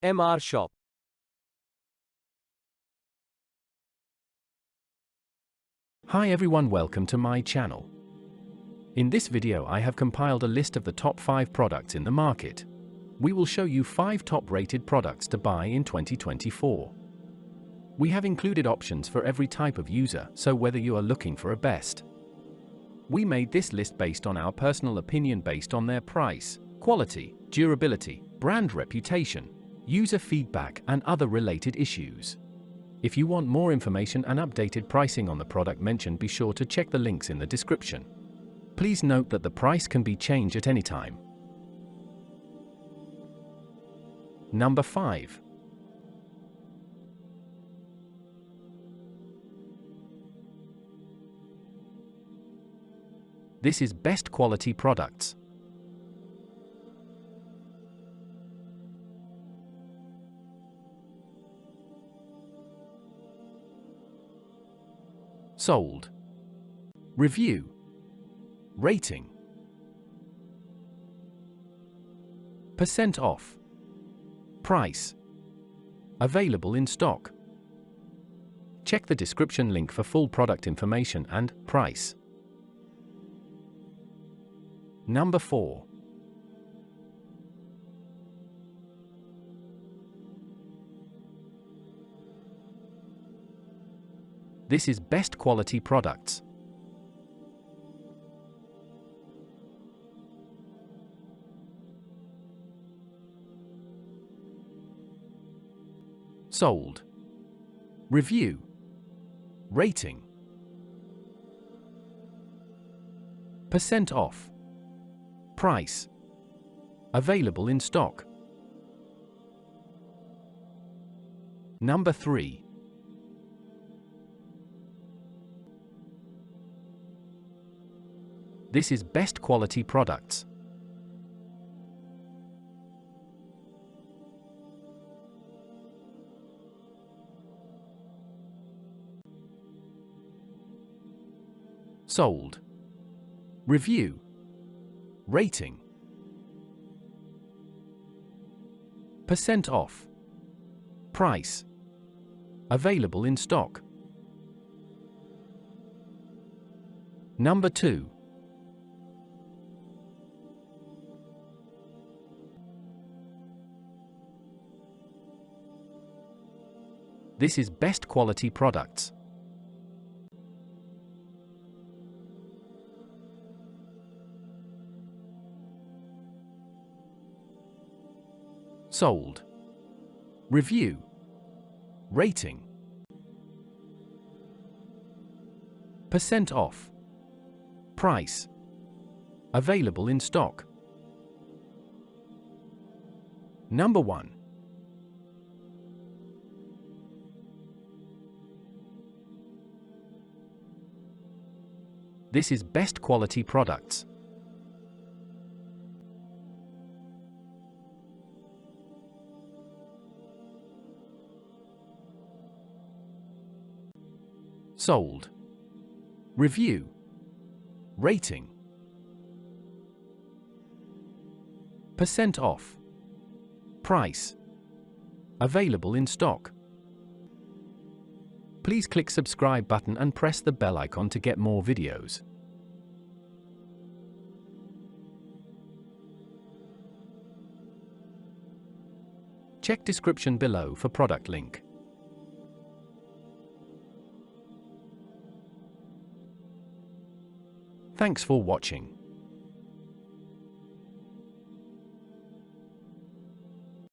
MR Shop. Hi everyone, welcome to my channel. In this video I have compiled a list of the top 5 products in the market. We will show you 5 top rated products to buy in 2024. We have included options for every type of user, so whether you are looking for a best. We made this list based on our personal opinion based on their price, quality, durability, brand reputation, user feedback and other related issues. If you want more information and updated pricing on the product mentioned, be sure to check the links in the description. Please note that the price can be changed at any time. Number 5. This is best quality products. Sold. Review. Rating. Percent off. Price. Available in stock. Check the description link for full product information and price. Number 4. This is best quality products. Sold. Review. Rating. Percent off. Price. Available in stock. Number 3. This is best quality products. Sold. Review. Rating. Percent off. Price. Available in stock. Number 2. This is best quality products. Sold. Review. Rating. Percent off. Price. Available in stock. Number 1. This is best quality products. Sold. Review. Rating. Percent off. Price. Available in stock. Please click subscribe button and press the bell icon to get more videos. Check description below for product link. Thanks for watching.